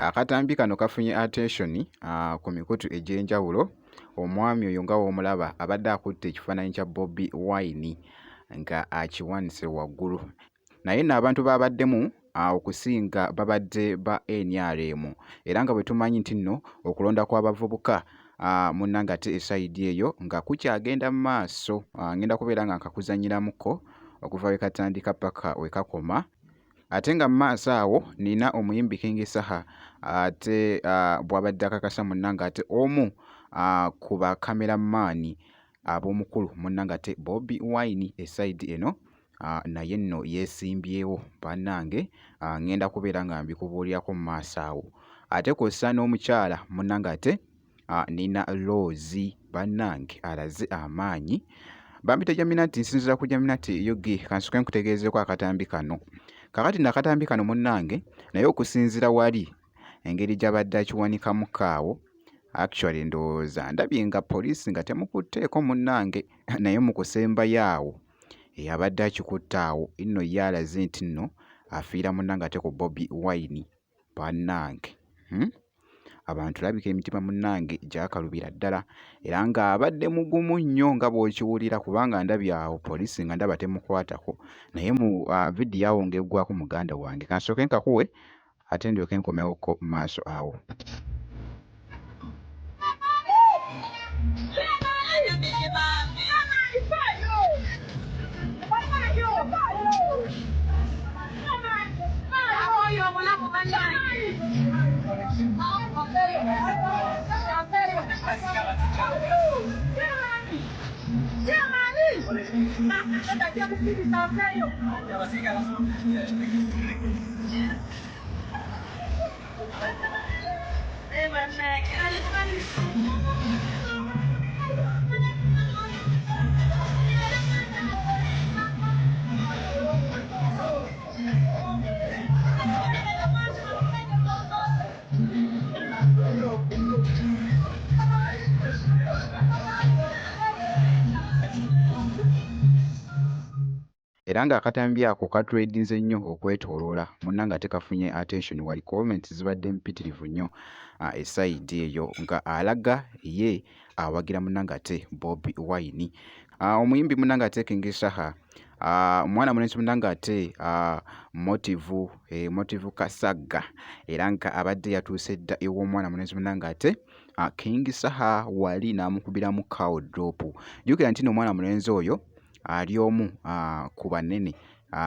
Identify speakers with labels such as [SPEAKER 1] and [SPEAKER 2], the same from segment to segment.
[SPEAKER 1] Akatambi kano kafunye attention ku mikutu egy'enjawulo. Omwami oyo nga w'omulaba abadde akutte ekifaananyi kya Bobi Wine nga akiwanise waggulu. Naye nno abantu baabaddemu okusinga babadde ba NRM era nga bwe tumanyi nti nno okulonda kw'abavubuka munnange ate esayidi eyo nga kukyagenda mu maaso. Ngenda kubeera nga nkakuzannyiramuko okuva we katandika paka we kakoma. Ate nga mu maaso awo nina omuyimbi King Saha ate bw'abadde akakasa munnange ate omu ku bakameramaani ab'omukulu munnange ate Bobi Wine esayidi eno naye nno yeesimbyewo bannange. Ngenda kubeera nga mbikubuulirako mu maaso awo. Ate kw'ossa n'omukyala munnange ate nina Rose bannange alaze amaanyi. Bampita Jaminati nsinzira ku Jaminati Yugi kansuke nkutegeezeko akatambi kano. Kakati nno akatambi kano munnange naye okusinziira wali engeri gy'abadde akiwanikamu kaawo actually ndowooza ndabye nga poliisi nga temukutteeko munnange naye mu kusembayo awo abadde akikutte awo nno ye alaze nti nno afiira munnange ate ku Bobi Wine bannange. Abantu labika emitima munnange gyakalubira ddala era ng'abadde mugumu nnyo nga bw'okiwulira kubanga ndabye awo poliisi nga ndaba temukwatako naye mu vidiyo awo ng'eggwako muganda wange kansooke nkakuwe ate ndyoke nkomewoko mu maaso awo. Era ng'akatambi ako katredinze nnyo okwetooloola munnange ate kafunye attention wali comments zibadde mpitirivu nnyo esayidi eyo nga alaga ye awagira munnange ate Bobi Wine. Omuyimbi munnange ate King Saha omwana mulenzi munnange ate Motive Kasagga era nga abadde yatuuse dda ew'omwana mulenzi munnange ate King Saha wali n'amukubiramu cow drop. Jjukira nti n'omwana mulenzi oyo ali omu ku banene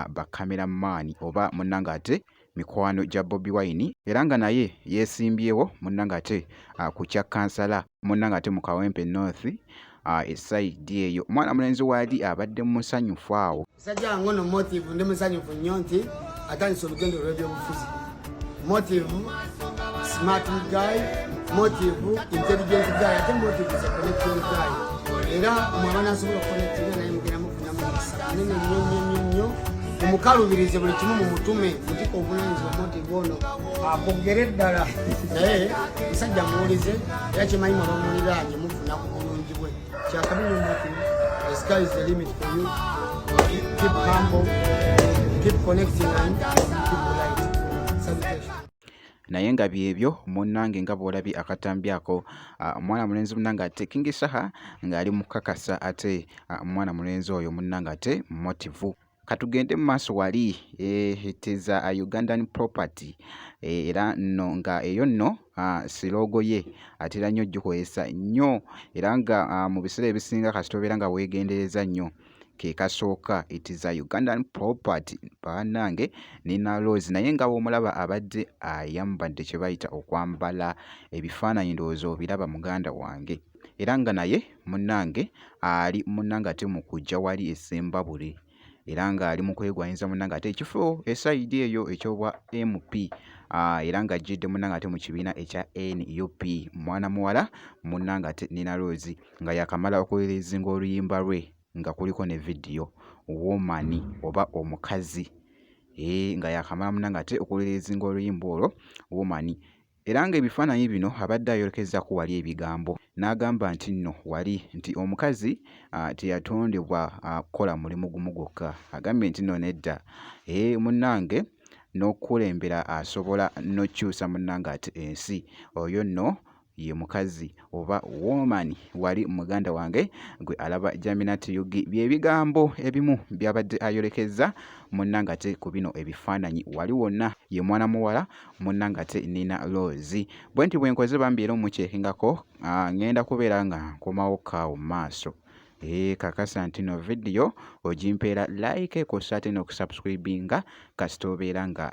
[SPEAKER 1] bakameramaani oba munnange ate mikwano gya Bobi Wine era nga naye yeesimbyewo munnange ate ku kya kansala munnange ate mu Kawempe North esayidi eyo. Omwana mulenzi waali abadde musanyufu awo.
[SPEAKER 2] Sajja ngono Motive ndi musanyufu nnyo nti atandise olugendo lw'ebyobufuzi. Motive smart guy, Motive intelligent guy, ate Motive is a connecting guy. Era omwana asobola okuconnectinga naye mugenda mufuna mukisa nene nnyo omukalubirize buli kimu mu mutume mutiko obulungi Motive ono akogere ddala naye musajja muwulize era kimanyi mulomuliraanye mufuna ku bulungi bwe kyakabi mu Motive. The sky is the limit for you. Keep humble, keep connecting and keep light. Salutation.
[SPEAKER 1] Naye nga byebyo munnange nga bw'olabye akatambi ako omwana mulenzi munnange ate King Saha ng'ali mukakasa ate omwana mulenzi oyo munnange ate Motive. Katugende mu maaso wali it is a Ugandan property era nno nga eyo nno sirogo ye atera nnyo gikozesa nnyo era nga mu biseera ebisinga kasita obeera nga weegendereza nnyo ke kasooka it is a Ugandan property bannange nina Rose naye nga bw'omulaba abadde ayambadde kye bayita okwambala ebifaananyi ndowooza obiraba muganda wange era nga naye munnange ali munnange ate mu kujja wali essembabule era ng'ali mu kwegwanyiza munnange ate ekifo esayidi eyo ekyobwa MP era nga ajjidde munnange ate mu kibiina ekya NUP. Mwana muwala munnange ate nina Rose nga yakamala okuweerezinga oluyimba lwe nga kuliko ne vidiyo woman oba omukazi nga yakamala munnange ate okuweerezinga oluyimba olwo woman era ng'ebifaananyi bino abadde ayolekezaako wali ebigambo n'agamba nti nno wali nti omukazi teyatondebwa kukola mulimu gumu gwokka. Agambye nti nno nedda munnange n'okkulembera asobola n'okyusa munnanga ati ensi. Oyo nno ye mukazi oba woman wali muganda wange gwe alaba Jaminat Yugi. Bye bigambo ebimu byabadde ayolekezza munnanga ate ku bino ebifaananyi. Wali wonna ye mwana muwala munnanga ate Nina Rose. Bwe nti bwe nkoze bambi era omukyekingako ngenda kubeera nga nkomawo kaawo mu maaso. Kakasa nti no vidiyo ogimpeera like kw'ossa ate n'okusubscribinga kasita obeera nga